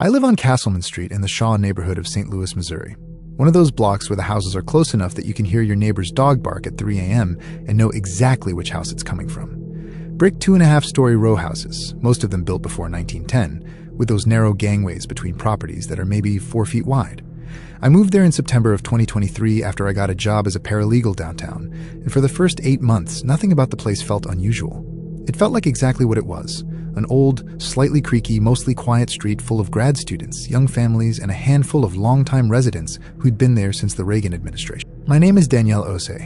I live on Castleman Street in the Shaw neighborhood of St. Louis, Missouri. One of those blocks where the houses are close enough that you can hear your neighbor's dog bark at 3 a.m. and know exactly which house it's coming from. Brick 2.5-story row houses, most of them built before 1910, with those narrow gangways between properties that are maybe 4 feet wide. I moved there in September of 2023 after I got a job as a paralegal downtown, and for the first 8 months, nothing about the place felt unusual. It felt like exactly what it was, an old, slightly creaky, mostly quiet street full of grad students, young families, and a handful of longtime residents who'd been there since the Reagan administration. My name is Danielle Osei.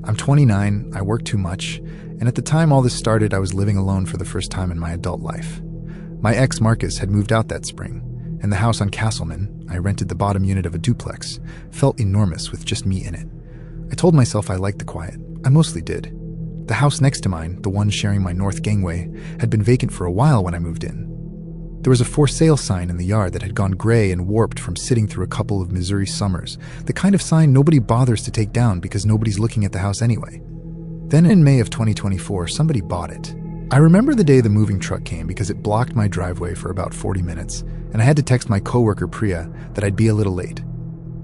I'm 29, I work too much, and at the time all this started, I was living alone for the first time in my adult life. My ex, Marcus, had moved out that spring, and the house on Castleman, I rented the bottom unit of a duplex, felt enormous with just me in it. I told myself I liked the quiet. I mostly did. The house next to mine, the one sharing my north gangway, had been vacant for a while when I moved in. There was a for sale sign in the yard that had gone gray and warped from sitting through a couple of Missouri summers, the kind of sign nobody bothers to take down because nobody's looking at the house anyway. Then in May of 2024, somebody bought it. I remember the day the moving truck came because it blocked my driveway for about 40 minutes, and I had to text my coworker Priya that I'd be a little late.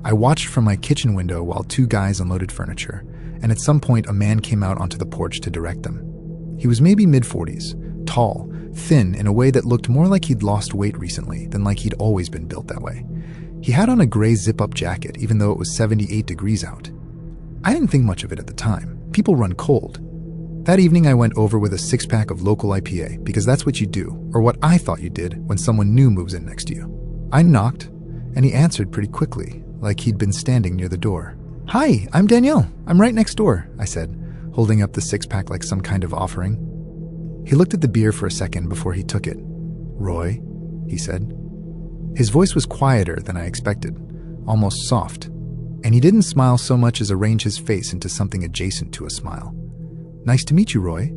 I watched from my kitchen window while 2 guys unloaded furniture, and at some point a man came out onto the porch to direct them. He was maybe mid-40s, tall, thin in a way that looked more like he'd lost weight recently than like he'd always been built that way. He had on a gray zip-up jacket even though it was 78 degrees out. I didn't think much of it at the time. People run cold. That evening I went over with a 6-pack of local IPA because that's what you do, or what I thought you did when someone new moves in next to you. I knocked, and he answered pretty quickly, like he'd been standing near the door. "Hi, I'm Danielle. I'm right next door," I said, holding up the 6-pack like some kind of offering. He looked at the beer for a second before he took it. "Roy," he said. His voice was quieter than I expected, almost soft, and he didn't smile so much as arrange his face into something adjacent to a smile. "Nice to meet you, Roy."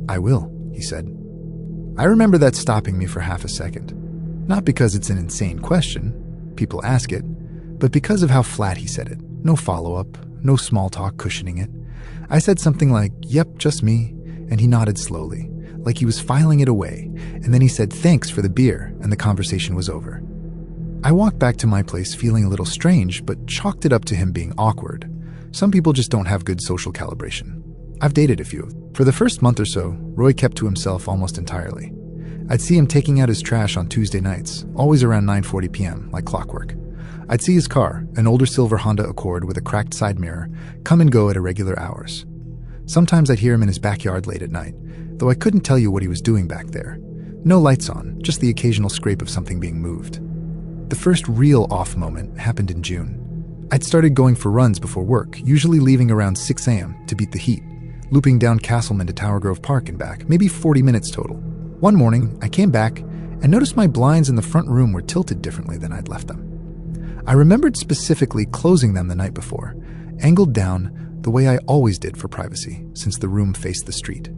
"I will," he said. I remember that stopping me for half a second. Not because it's an insane question, people ask it, but because of how flat he said it. No follow-up, no small talk cushioning it. I said something like, "Yep, just me," and he nodded slowly, like he was filing it away, and then he said thanks for the beer, and the conversation was over. I walked back to my place feeling a little strange, but chalked it up to him being awkward. Some people just don't have good social calibration. I've dated a few. For the first month or so, Roy kept to himself almost entirely. I'd see him taking out his trash on Tuesday nights, always around 9:40 p.m., like clockwork. I'd see his car, an older silver Honda Accord with a cracked side mirror, come and go at irregular hours. Sometimes I'd hear him in his backyard late at night, though I couldn't tell you what he was doing back there. No lights on, just the occasional scrape of something being moved. The first real off moment happened in June. I'd started going for runs before work, usually leaving around 6 a.m. to beat the heat, looping down Castleman to Tower Grove Park and back, maybe 40 minutes total. One morning, I came back and noticed my blinds in the front room were tilted differently than I'd left them. I remembered specifically closing them the night before, angled down the way I always did for privacy, since the room faced the street.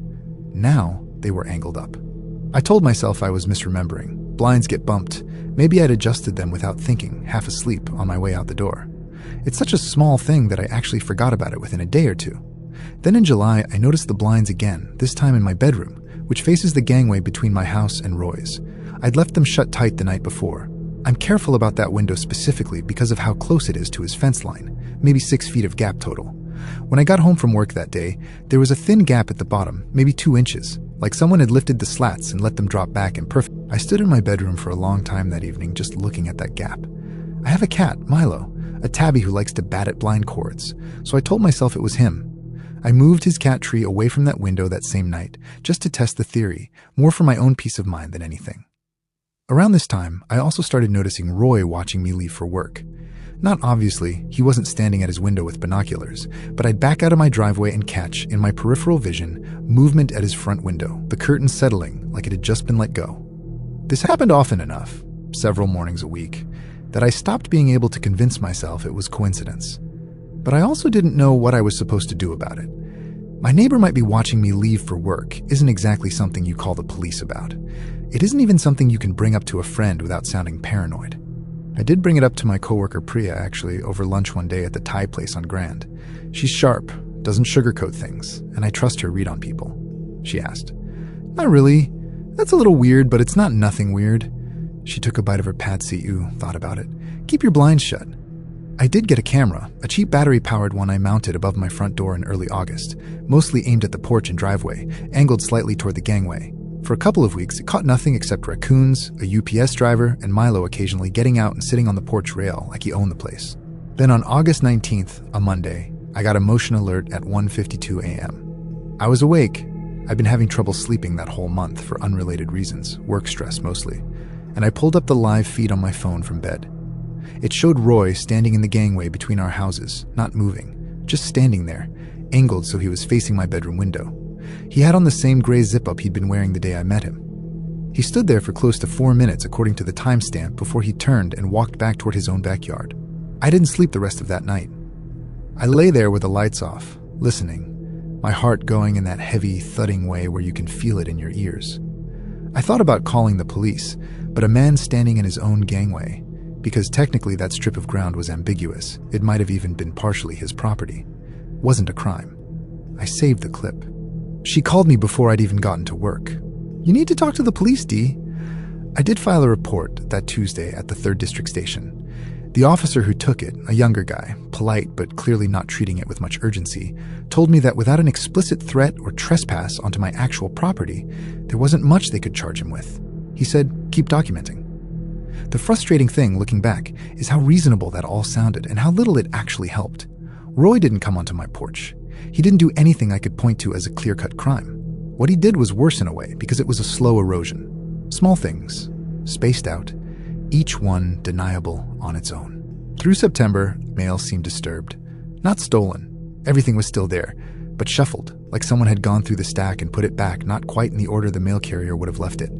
Now, they were angled up. I told myself I was misremembering. Blinds get bumped. Maybe I'd adjusted them without thinking, half asleep, on my way out the door. It's such a small thing that I actually forgot about it within a day or two. Then in July, I noticed the blinds again, this time in my bedroom, which faces the gangway between my house and Roy's. I'd left them shut tight the night before. I'm careful about that window specifically because of how close it is to his fence line, maybe 6 feet of gap total. When I got home from work that day, there was a thin gap at the bottom, maybe 2 inches, like someone had lifted the slats and let them drop back in perfect. I stood in my bedroom for a long time that evening just looking at that gap. I have a cat, Milo, a tabby who likes to bat at blind cords, so I told myself it was him. I moved his cat tree away from that window that same night, just to test the theory, more for my own peace of mind than anything. Around this time, I also started noticing Roy watching me leave for work. Not obviously, he wasn't standing at his window with binoculars, but I'd back out of my driveway and catch, in my peripheral vision, movement at his front window, the curtain settling like it had just been let go. This happened often enough, several mornings a week, that I stopped being able to convince myself it was coincidence. But I also didn't know what I was supposed to do about it. My neighbor might be watching me leave for work isn't exactly something you call the police about. It isn't even something you can bring up to a friend without sounding paranoid. I did bring it up to my coworker Priya, actually, over lunch one day at the Thai place on Grand. She's sharp, doesn't sugarcoat things, and I trust her read on people. She asked. "Not really. That's a little weird, but it's not nothing weird. She took a bite of her patsy, thought about it. Keep your blinds shut. I did get a camera, a cheap battery-powered one I mounted above my front door in early August, mostly aimed at the porch and driveway, angled slightly toward the gangway. For a couple of weeks, it caught nothing except raccoons, a UPS driver, and Milo occasionally getting out and sitting on the porch rail like he owned the place. Then on August 19th, a Monday, I got a motion alert at 1:52 a.m. I was awake. I'd been having trouble sleeping that whole month for unrelated reasons, work stress mostly, and I pulled up the live feed on my phone from bed. It showed Roy standing in the gangway between our houses, not moving, just standing there, angled so he was facing my bedroom window. He had on the same gray zip-up he'd been wearing the day I met him. He stood there for close to 4 minutes according to the timestamp before he turned and walked back toward his own backyard. I didn't sleep the rest of that night. I lay there with the lights off, listening, my heart going in that heavy, thudding way where you can feel it in your ears. I thought about calling the police, but a man standing in his own gangway, because technically that strip of ground was ambiguous, it might have even been partially his property, wasn't a crime. I saved the clip. She called me before I'd even gotten to work. You need to talk to the police, Dee. I did file a report that Tuesday at the 3rd District Station. The officer who took it, a younger guy, polite but clearly not treating it with much urgency, told me that without an explicit threat or trespass onto my actual property, there wasn't much they could charge him with. He said, keep documenting. The frustrating thing, looking back, is how reasonable that all sounded and how little it actually helped. Roy didn't come onto my porch. He didn't do anything I could point to as a clear-cut crime. What he did was worse in a way because it was a slow erosion. Small things, spaced out, each one deniable on its own. Through September, mail seemed disturbed. Not stolen. Everything was still there, but shuffled, like someone had gone through the stack and put it back, not quite in the order the mail carrier would have left it.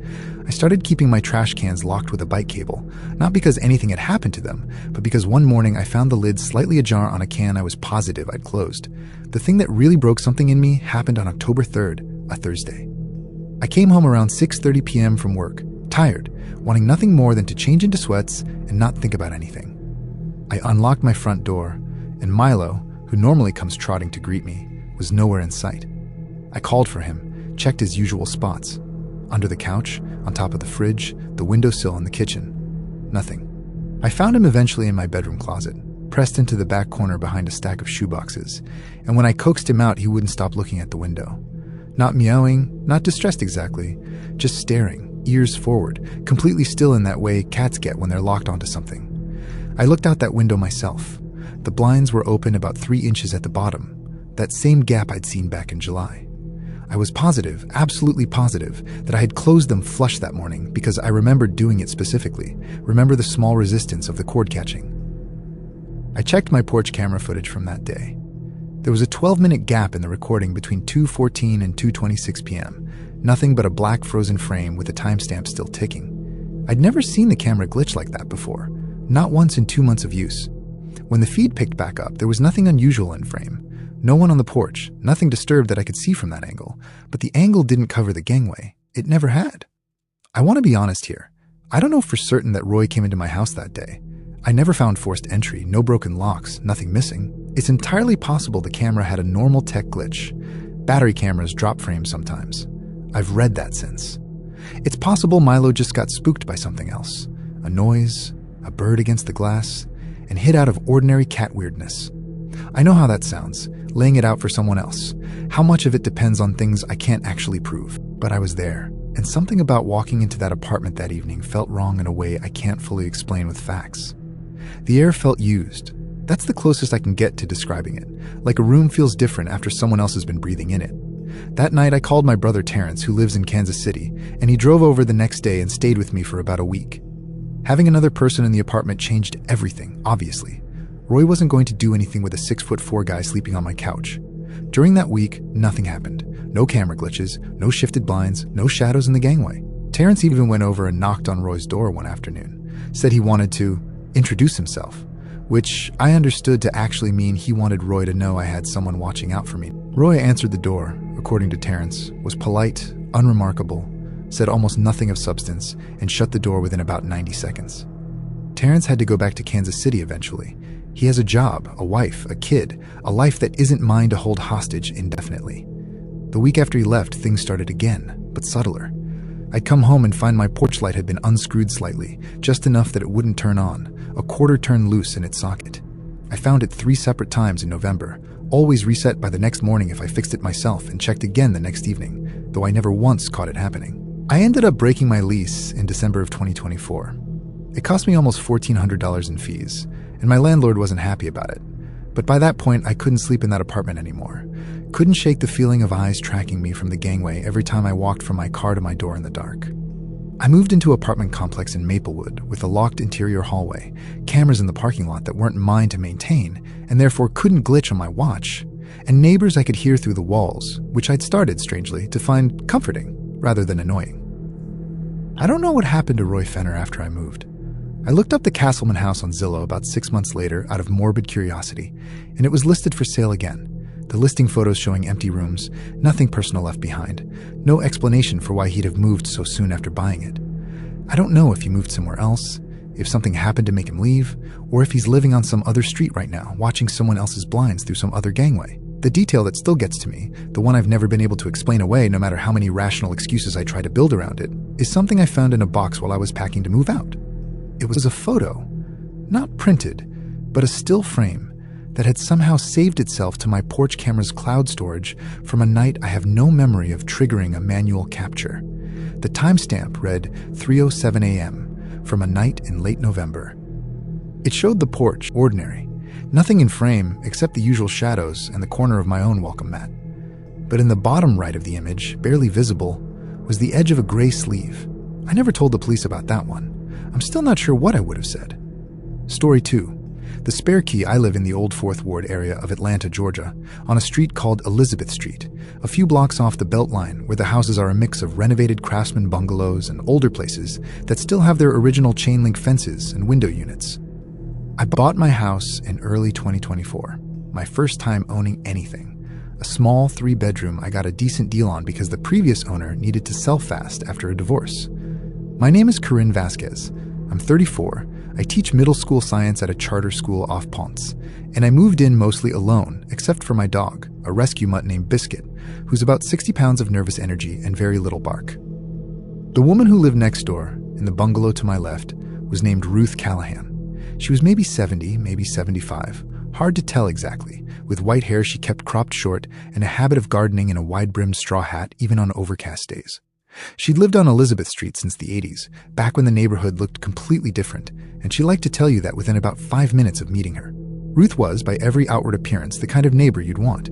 I started keeping my trash cans locked with a bike cable, not because anything had happened to them, but because one morning I found the lid slightly ajar on a can I was positive I'd closed. The thing that really broke something in me happened on October 3rd, a Thursday. I came home around 6:30 p.m. from work, tired, wanting nothing more than to change into sweats and not think about anything. I unlocked my front door, and Milo, who normally comes trotting to greet me, was nowhere in sight. I called for him, checked his usual spots. Under the couch, on top of the fridge, the windowsill in the kitchen. Nothing. I found him eventually in my bedroom closet, pressed into the back corner behind a stack of shoeboxes, and when I coaxed him out, he wouldn't stop looking at the window. Not meowing, not distressed exactly, just staring, ears forward, completely still in that way cats get when they're locked onto something. I looked out that window myself. The blinds were open about 3 inches at the bottom, that same gap I'd seen back in July. I was positive, absolutely positive, that I had closed them flush that morning because I remembered doing it specifically, remember the small resistance of the cord catching. I checked my porch camera footage from that day. There was a 12-minute gap in the recording between 2:14 and 2:26 p.m., nothing but a black frozen frame with the timestamp still ticking. I'd never seen the camera glitch like that before, not once in 2 months of use. When the feed picked back up, there was nothing unusual in frame. No one on the porch, nothing disturbed that I could see from that angle, but the angle didn't cover the gangway. It never had. I want to be honest here. I don't know for certain that Roy came into my house that day. I never found forced entry, no broken locks, nothing missing. It's entirely possible the camera had a normal tech glitch. Battery cameras drop frames sometimes. I've read that since. It's possible Milo just got spooked by something else. A noise, a bird against the glass, and hit out of ordinary cat weirdness. I know how that sounds, laying it out for someone else. How much of it depends on things I can't actually prove. But I was there, and something about walking into that apartment that evening felt wrong in a way I can't fully explain with facts. The air felt used. That's the closest I can get to describing it, like a room feels different after someone else has been breathing in it. That night I called my brother Terrence, who lives in Kansas City, and he drove over the next day and stayed with me for about a week. Having another person in the apartment changed everything, obviously. Roy wasn't going to do anything with a 6'4" guy sleeping on my couch. During that week, nothing happened. No camera glitches, no shifted blinds, no shadows in the gangway. Terrence even went over and knocked on Roy's door one afternoon, said he wanted to introduce himself, which I understood to actually mean he wanted Roy to know I had someone watching out for me. Roy answered the door, according to Terrence, was polite, unremarkable, said almost nothing of substance, and shut the door within about 90 seconds. Terrence had to go back to Kansas City eventually. He has a job, a wife, a kid, a life that isn't mine to hold hostage indefinitely. The week after he left, things started again, but subtler. I'd come home and find my porch light had been unscrewed slightly, just enough that it wouldn't turn on, a quarter turn loose in its socket. I found it 3 separate times in November, always reset by the next morning if I fixed it myself and checked again the next evening, though I never once caught it happening. I ended up breaking my lease in December of 2024. It cost me almost $1,400 in fees, and my landlord wasn't happy about it. But by that point, I couldn't sleep in that apartment anymore. Couldn't shake the feeling of eyes tracking me from the gangway every time I walked from my car to my door in the dark. I moved into an apartment complex in Maplewood with a locked interior hallway, cameras in the parking lot that weren't mine to maintain, and therefore couldn't glitch on my watch, and neighbors I could hear through the walls, which I'd started, strangely, to find comforting rather than annoying. I don't know what happened to Roy Fenner after I moved. I looked up the Castleman house on Zillow about 6 months later out of morbid curiosity, and it was listed for sale again. The listing photos showing empty rooms, nothing personal left behind, no explanation for why he'd have moved so soon after buying it. I don't know if he moved somewhere else, if something happened to make him leave, or if he's living on some other street right now, watching someone else's blinds through some other gangway. The detail that still gets to me, the one I've never been able to explain away no matter how many rational excuses I try to build around it, is something I found in a box while I was packing to move out. It was a photo, not printed, but a still frame that had somehow saved itself to my porch camera's cloud storage from a night I have no memory of triggering a manual capture. The timestamp read 3:07 a.m. from a night in late November. It showed the porch, ordinary, nothing in frame except the usual shadows and the corner of my own welcome mat. But in the bottom right of the image, barely visible, was the edge of a gray sleeve. I never told the police about that one. I'm still not sure what I would have said. Story 2. The spare key. I live in the old 4th Ward area of Atlanta, Georgia, on a street called Elizabeth Street, a few blocks off the Beltline, where the houses are a mix of renovated craftsman bungalows and older places that still have their original chain-link fences and window units. I bought my house in early 2024, my first time owning anything. A small 3-bedroom I got a decent deal on because the previous owner needed to sell fast after a divorce. My name is Corinne Vasquez. I'm 34. I teach middle school science at a charter school off Ponce, and I moved in mostly alone, except for my dog, a rescue mutt named Biscuit, who's about 60 pounds of nervous energy and very little bark. The woman who lived next door, in the bungalow to my left, was named Ruth Callahan. She was maybe 70, maybe 75, hard to tell exactly, with white hair she kept cropped short and a habit of gardening in a wide-brimmed straw hat even on overcast days. She'd lived on Elizabeth Street since the 80s, back when the neighborhood looked completely different, and she liked to tell you that within about 5 minutes of meeting her. Ruth was, by every outward appearance, the kind of neighbor you'd want.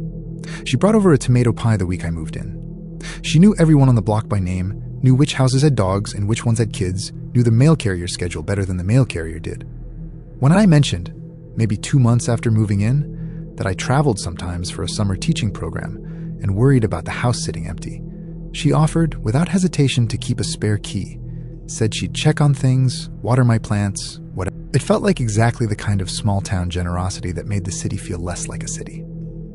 She brought over a tomato pie the week I moved in. She knew everyone on the block by name, knew which houses had dogs and which ones had kids, knew the mail carrier schedule better than the mail carrier did. When I mentioned, maybe 2 months after moving in, that I traveled sometimes for a summer teaching program and worried about the house sitting empty, she offered, without hesitation, to keep a spare key, said she'd check on things, water my plants, whatever. It felt like exactly the kind of small-town generosity that made the city feel less like a city.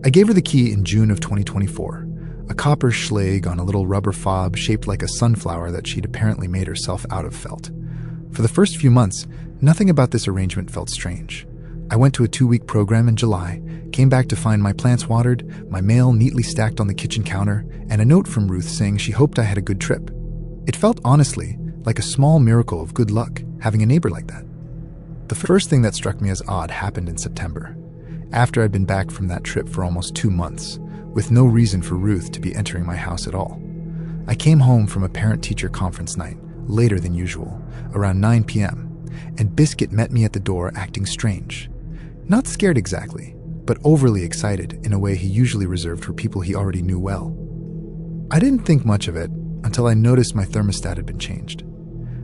I gave her the key in June of 2024, a copper schlag on a little rubber fob shaped like a sunflower that she'd apparently made herself out of felt. For the first few months, nothing about this arrangement felt strange. I went to a 2-week program in July, came back to find my plants watered, my mail neatly stacked on the kitchen counter, and a note from Ruth saying she hoped I had a good trip. It felt, honestly, like a small miracle of good luck, having a neighbor like that. The first thing that struck me as odd happened in September, after I'd been back from that trip for almost 2 months, with no reason for Ruth to be entering my house at all. I came home from a parent-teacher conference night, later than usual, around 9 p.m., and Biscuit met me at the door acting strange. Not scared exactly, but overly excited in a way he usually reserved for people he already knew well. I didn't think much of it until I noticed my thermostat had been changed.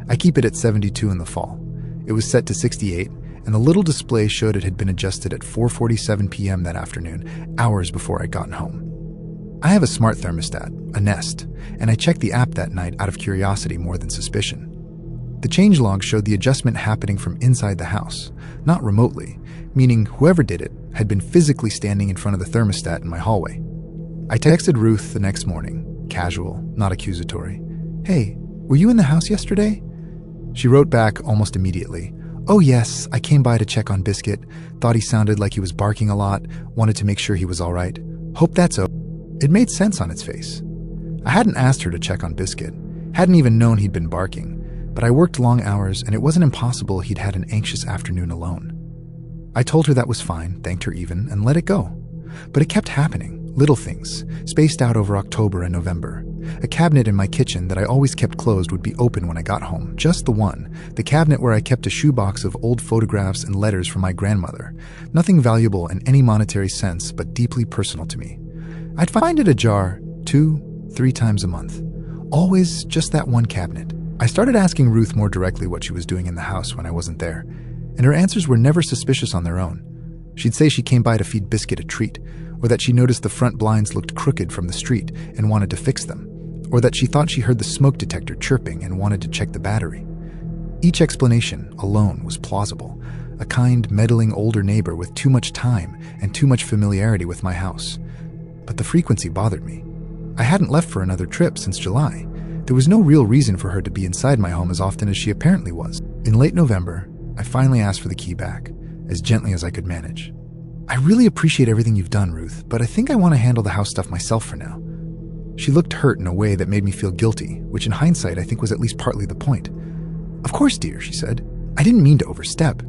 I keep it at 72 in the fall. It was set to 68, and the little display showed it had been adjusted at 4:47 p.m. that afternoon, hours before I'd gotten home. I have a smart thermostat, a Nest, and I checked the app that night out of curiosity more than suspicion. The changelog showed the adjustment happening from inside the house, not remotely, meaning whoever did it had been physically standing in front of the thermostat in my hallway. I texted Ruth the next morning, casual, not accusatory. "Hey, were you in the house yesterday?" She wrote back almost immediately. "Oh yes, I came by to check on Biscuit, thought he sounded like he was barking a lot, wanted to make sure he was all right. Hope that's okay." It made sense on its face. I hadn't asked her to check on Biscuit. Hadn't even known he'd been barking, but I worked long hours and it wasn't impossible he'd had an anxious afternoon alone. I told her that was fine, thanked her even, and let it go. But it kept happening. Little things, spaced out over October and November. A cabinet in my kitchen that I always kept closed would be open when I got home, just the one, the cabinet where I kept a shoebox of old photographs and letters from my grandmother. Nothing valuable in any monetary sense, but deeply personal to me. I'd find it ajar 2-3 times a month. Always just that one cabinet. I started asking Ruth more directly what she was doing in the house when I wasn't there, and her answers were never suspicious on their own. She'd say she came by to feed Biscuit a treat, or that she noticed the front blinds looked crooked from the street and wanted to fix them, or that she thought she heard the smoke detector chirping and wanted to check the battery. Each explanation alone was plausible, a kind, meddling older neighbor with too much time and too much familiarity with my house. But the frequency bothered me. I hadn't left for another trip since July. There was no real reason for her to be inside my home as often as she apparently was. In late November, I finally asked for the key back, as gently as I could manage. I really appreciate everything you've done, Ruth, but I think I want to handle the house stuff myself for now. She looked hurt in a way that made me feel guilty, which in hindsight I think was at least partly the point. Of course, dear, she said. I didn't mean to overstep.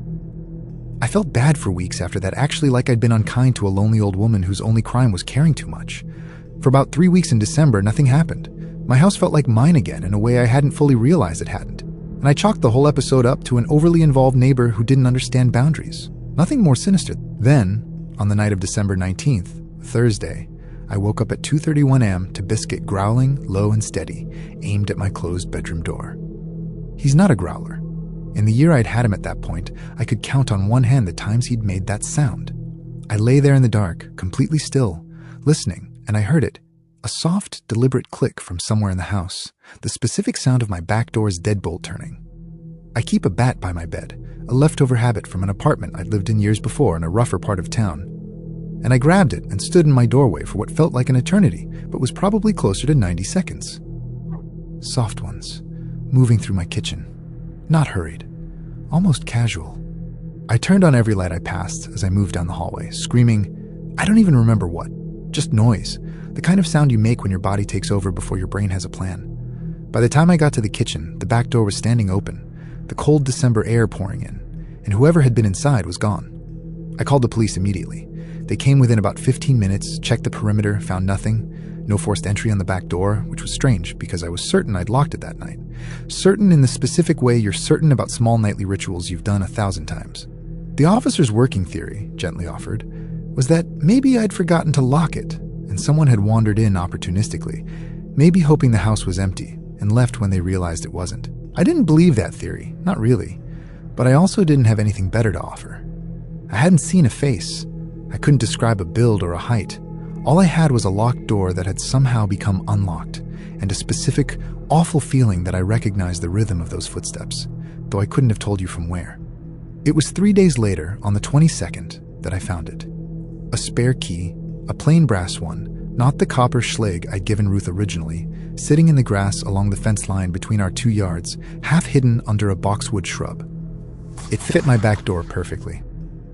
I felt bad for weeks after that, actually like I'd been unkind to a lonely old woman whose only crime was caring too much. For about 3 weeks in December, nothing happened. My house felt like mine again in a way I hadn't fully realized it hadn't. And I chalked the whole episode up to an overly involved neighbor who didn't understand boundaries. Nothing more sinister. Then, on the night of December 19th, Thursday, I woke up at 2:31 a.m. to Biscuit growling, low and steady, aimed at my closed bedroom door. He's not a growler. In the year I'd had him at that point, I could count on one hand the times he'd made that sound. I lay there in the dark, completely still, listening, and I heard it. A soft, deliberate click from somewhere in the house, the specific sound of my back door's deadbolt turning. I keep a bat by my bed, a leftover habit from an apartment I'd lived in years before in a rougher part of town. And I grabbed it and stood in my doorway for what felt like an eternity, but was probably closer to 90 seconds. Soft ones, moving through my kitchen. Not hurried, almost casual. I turned on every light I passed as I moved down the hallway, screaming, I don't even remember what, just noise, the kind of sound you make when your body takes over before your brain has a plan. By the time I got to the kitchen, the back door was standing open, the cold December air pouring in, and whoever had been inside was gone. I called the police immediately. They came within about 15 minutes, checked the perimeter, found nothing. No forced entry on the back door, which was strange because I was certain I'd locked it that night. Certain in the specific way you're certain about small nightly rituals you've done 1,000 times. The officer's working theory, gently offered, was that maybe I'd forgotten to lock it and someone had wandered in opportunistically, maybe hoping the house was empty, and left when they realized it wasn't. I didn't believe that theory, not really, but I also didn't have anything better to offer. I hadn't seen a face. I couldn't describe a build or a height. All I had was a locked door that had somehow become unlocked, and a specific, awful feeling that I recognized the rhythm of those footsteps, though I couldn't have told you from where. It was 3 days later, on the 22nd, that I found it. A spare key, a plain brass one, not the copper schlag I'd given Ruth originally, sitting in the grass along the fence line between our 2 yards, half hidden under a boxwood shrub. It fit my back door perfectly.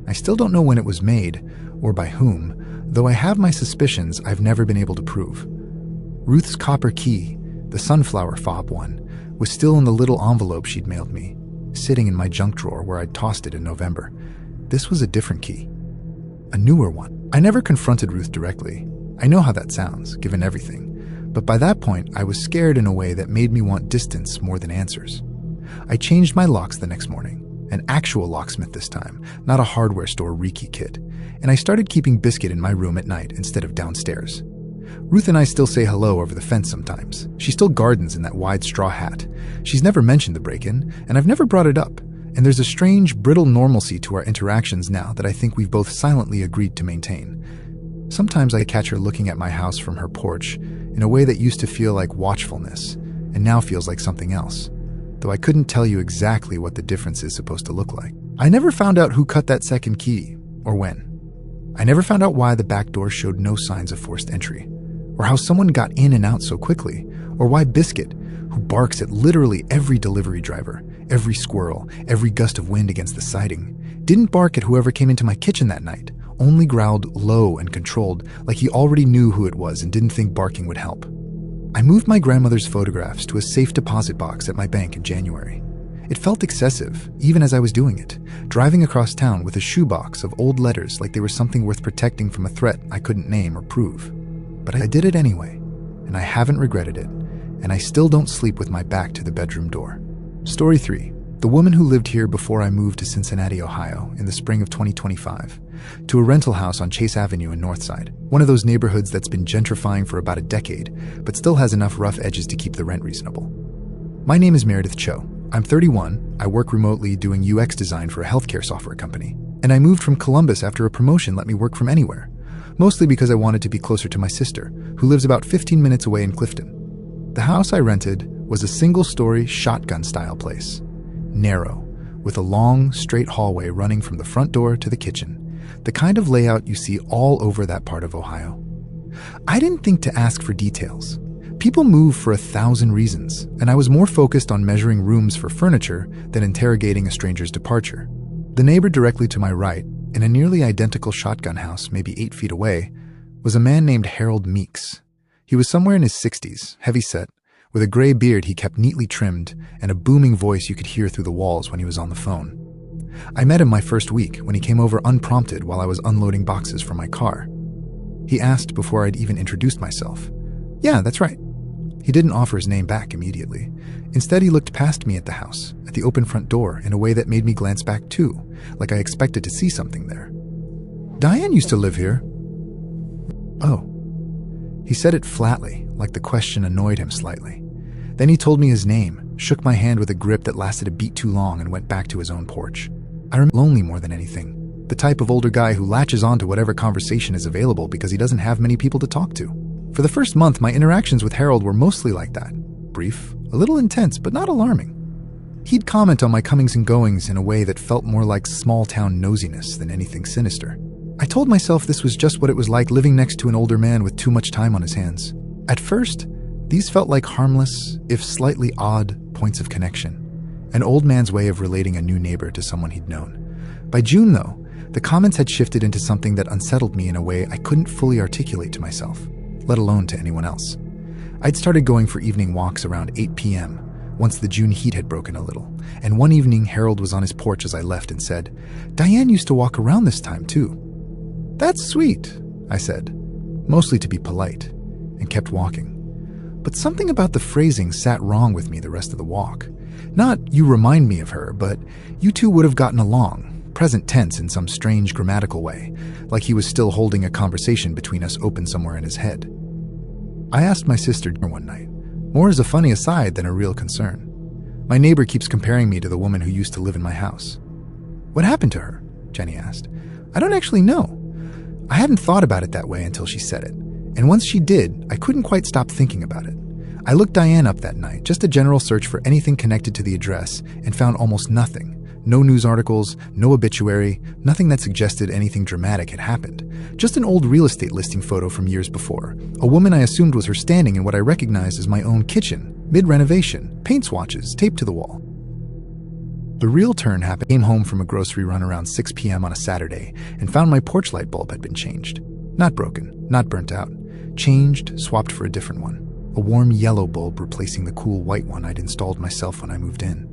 I still don't know when it was made, or by whom, though I have my suspicions I've never been able to prove. Ruth's copper key, the sunflower fob one, was still in the little envelope she'd mailed me, sitting in my junk drawer where I'd tossed it in November. This was a different key. A newer one. I never confronted Ruth directly. I know how that sounds, given everything. But by that point, I was scared in a way that made me want distance more than answers. I changed my locks the next morning. An actual locksmith this time, not a hardware store Reiki kit. And I started keeping Biscuit in my room at night instead of downstairs. Ruth and I still say hello over the fence sometimes. She still gardens in that wide straw hat. She's never mentioned the break-in, and I've never brought it up. And there's a strange, brittle normalcy to our interactions now that I think we've both silently agreed to maintain. Sometimes I catch her looking at my house from her porch in a way that used to feel like watchfulness, and now feels like something else, though I couldn't tell you exactly what the difference is supposed to look like. I never found out who cut that second key, or when. I never found out why the back door showed no signs of forced entry, or how someone got in and out so quickly, or why Biscuit, who barks at literally every delivery driver, every squirrel, every gust of wind against the siding, didn't bark at whoever came into my kitchen that night, only growled low and controlled like he already knew who it was and didn't think barking would help. I moved my grandmother's photographs to a safe deposit box at my bank in January. It felt excessive, even as I was doing it, driving across town with a shoebox of old letters like they were something worth protecting from a threat I couldn't name or prove. But I did it anyway, and I haven't regretted it, and I still don't sleep with my back to the bedroom door. Story 3. The woman who lived here before I moved to Cincinnati, Ohio, in the spring of 2025, to a rental house on Chase Avenue in Northside, one of those neighborhoods that's been gentrifying for about a decade, but still has enough rough edges to keep the rent reasonable. My name is Meredith Cho. I'm 31, I work remotely doing UX design for a healthcare software company, and I moved from Columbus after a promotion let me work from anywhere, mostly because I wanted to be closer to my sister, who lives about 15 minutes away in Clifton. The house I rented was a single-story shotgun-style place, narrow, with a long, straight hallway running from the front door to the kitchen, the kind of layout you see all over that part of Ohio. I didn't think to ask for details. People move for 1,000 reasons, and I was more focused on measuring rooms for furniture than interrogating a stranger's departure. The neighbor directly to my right, in a nearly identical shotgun house maybe 8 feet away, was a man named Harold Meeks. He was somewhere in his 60s, heavy-set, with a gray beard he kept neatly trimmed and a booming voice you could hear through the walls when he was on the phone. I met him my first week when he came over unprompted while I was unloading boxes from my car. He asked before I'd even introduced myself. "Yeah, that's right." He didn't offer his name back immediately. Instead, he looked past me at the house, at the open front door, in a way that made me glance back too, like I expected to see something there. "Diane used to live here." "Oh." He said it flatly, like the question annoyed him slightly. Then he told me his name, shook my hand with a grip that lasted a beat too long, and went back to his own porch. I remember lonely more than anything, the type of older guy who latches on to whatever conversation is available because he doesn't have many people to talk to. For the first month, my interactions with Harold were mostly like that. Brief, a little intense, but not alarming. He'd comment on my comings and goings in a way that felt more like small-town nosiness than anything sinister. I told myself this was just what it was like living next to an older man with too much time on his hands. At first, these felt like harmless, if slightly odd, points of connection. An old man's way of relating a new neighbor to someone he'd known. By June, though, the comments had shifted into something that unsettled me in a way I couldn't fully articulate to myself, let alone to anyone else. I'd started going for evening walks around 8 p.m., once the June heat had broken a little, and one evening Harold was on his porch as I left and said, "Diane used to walk around this time, too." "That's sweet," I said, mostly to be polite, and kept walking. But something about the phrasing sat wrong with me the rest of the walk. Not, "you remind me of her," but "you two would have gotten along," present tense in some strange grammatical way, like he was still holding a conversation between us open somewhere in his head. I asked my sister one night, more as a funny aside than a real concern. "My neighbor keeps comparing me to the woman who used to live in my house." "What happened to her?" Jenny asked. "I don't actually know." I hadn't thought about it that way until she said it, and once she did, I couldn't quite stop thinking about it. I looked Diane up that night, just a general search for anything connected to the address, and found almost nothing. No news articles, no obituary, nothing that suggested anything dramatic had happened. Just an old real estate listing photo from years before. A woman I assumed was her standing in what I recognized as my own kitchen, mid-renovation, paint swatches taped to the wall. The real turn happened. I came home from a grocery run around 6 p.m. on a Saturday and found my porch light bulb had been changed. Not broken, not burnt out. Changed, swapped for a different one. A warm yellow bulb replacing the cool white one I'd installed myself when I moved in.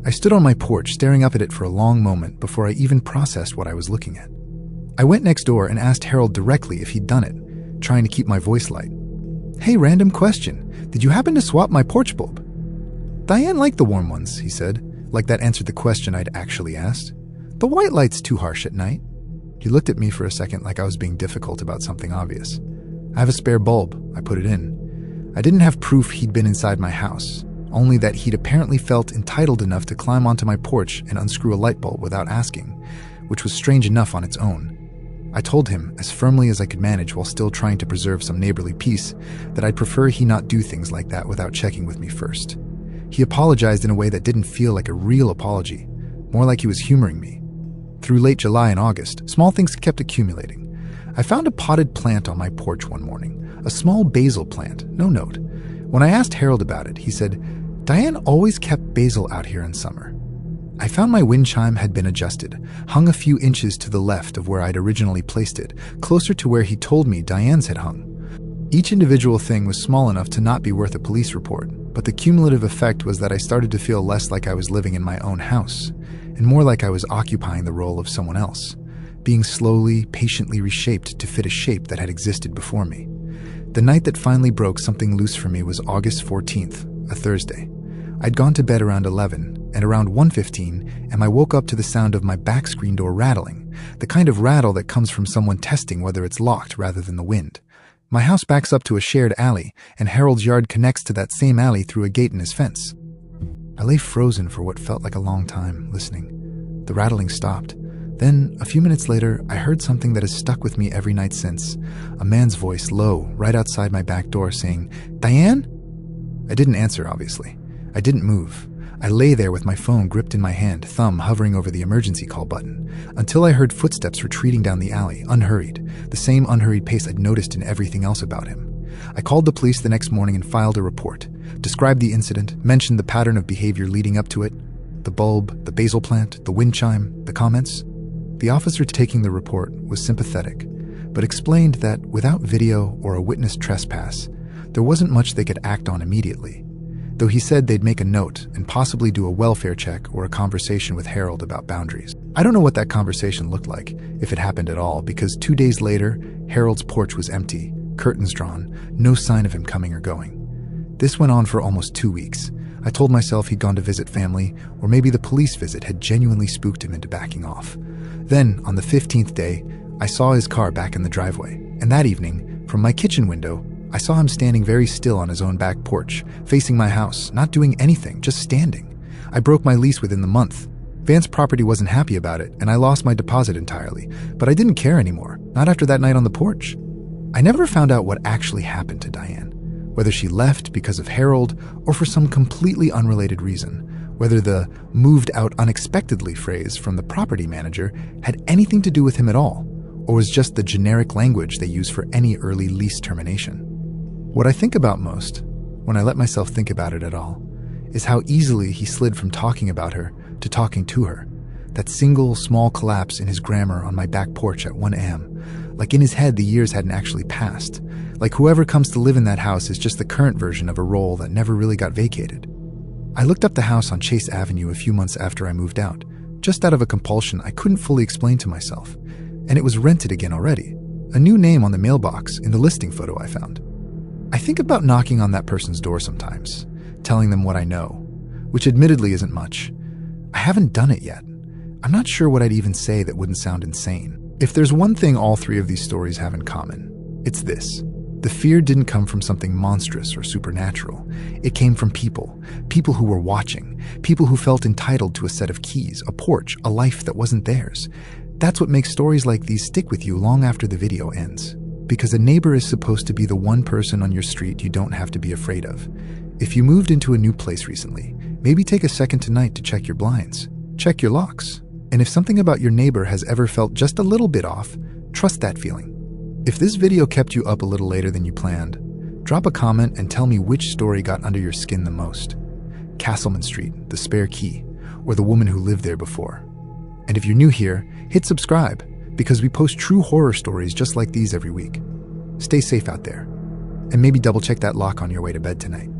I stood on my porch staring up at it for a long moment before I even processed what I was looking at. I went next door and asked Harold directly if he'd done it, trying to keep my voice light. "Hey, random question. Did you happen to swap my porch bulb?" "Diane liked the warm ones," he said, like that answered the question I'd actually asked. "The white light's too harsh at night." He looked at me for a second like I was being difficult about something obvious. "I have a spare bulb. I put it in." I didn't have proof he'd been inside my house, only that he'd apparently felt entitled enough to climb onto my porch and unscrew a light bulb without asking, which was strange enough on its own. I told him, as firmly as I could manage while still trying to preserve some neighborly peace, that I'd prefer he not do things like that without checking with me first. He apologized in a way that didn't feel like a real apology, more like he was humoring me. Through late July and August, small things kept accumulating. I found a potted plant on my porch one morning, a small basil plant, no note. When I asked Harold about it, he said, "Diane always kept basil out here in summer." I found my wind chime had been adjusted, hung a few inches to the left of where I'd originally placed it, closer to where he told me Diane's had hung. Each individual thing was small enough to not be worth a police report, but the cumulative effect was that I started to feel less like I was living in my own house, and more like I was occupying the role of someone else, being slowly, patiently reshaped to fit a shape that had existed before me. The night that finally broke something loose for me was August 14th, a Thursday. I'd gone to bed around 11, and around 1:15, I woke up to the sound of my back screen door rattling, the kind of rattle that comes from someone testing whether it's locked rather than the wind. My house backs up to a shared alley, and Harold's yard connects to that same alley through a gate in his fence. I lay frozen for what felt like a long time, listening. The rattling stopped. Then, a few minutes later, I heard something that has stuck with me every night since. A man's voice, low, right outside my back door, saying, "Diane?" I didn't answer, obviously. I didn't move. I lay there with my phone gripped in my hand, thumb hovering over the emergency call button, until I heard footsteps retreating down the alley, unhurried, the same unhurried pace I'd noticed in everything else about him. I called the police the next morning and filed a report, described the incident, mentioned the pattern of behavior leading up to it, the bulb, the basil plant, the wind chime, the comments. The officer taking the report was sympathetic, but explained that without video or a witness trespass, there wasn't much they could act on immediately, though he said they'd make a note and possibly do a welfare check or a conversation with Harold about boundaries. I don't know what that conversation looked like, if it happened at all, because 2 days later, Harold's porch was empty, curtains drawn, no sign of him coming or going. This went on for almost 2 weeks. I told myself he'd gone to visit family, or maybe the police visit had genuinely spooked him into backing off. Then, on the 15th day, I saw his car back in the driveway, and that evening, from my kitchen window, I saw him standing very still on his own back porch, facing my house, not doing anything, just standing. I broke my lease within the month. Vance's property wasn't happy about it, and I lost my deposit entirely, but I didn't care anymore, not after that night on the porch. I never found out what actually happened to Diane, whether she left because of Harold or for some completely unrelated reason, whether the "moved out unexpectedly" phrase from the property manager had anything to do with him at all, or was just the generic language they use for any early lease termination. What I think about most, when I let myself think about it at all, is how easily he slid from talking about her to talking to her. That single, small collapse in his grammar on my back porch at 1 a.m., like in his head the years hadn't actually passed, like whoever comes to live in that house is just the current version of a role that never really got vacated. I looked up the house on Chase Avenue a few months after I moved out, just out of a compulsion I couldn't fully explain to myself, and it was rented again already, a new name on the mailbox in the listing photo I found. I think about knocking on that person's door sometimes, telling them what I know, which admittedly isn't much. I haven't done it yet. I'm not sure what I'd even say that wouldn't sound insane. If there's one thing all three of these stories have in common, it's this. The fear didn't come from something monstrous or supernatural. It came from people who were watching, people who felt entitled to a set of keys, a porch, a life that wasn't theirs. That's what makes stories like these stick with you long after the video ends. Because a neighbor is supposed to be the one person on your street you don't have to be afraid of. If you moved into a new place recently, maybe take a second tonight to check your blinds, check your locks. And if something about your neighbor has ever felt just a little bit off, trust that feeling. If this video kept you up a little later than you planned, drop a comment and tell me which story got under your skin the most. Castleman Street, the spare key, or the woman who lived there before. And if you're new here, hit subscribe, because we post true horror stories just like these every week. Stay safe out there, and maybe double check that lock on your way to bed tonight.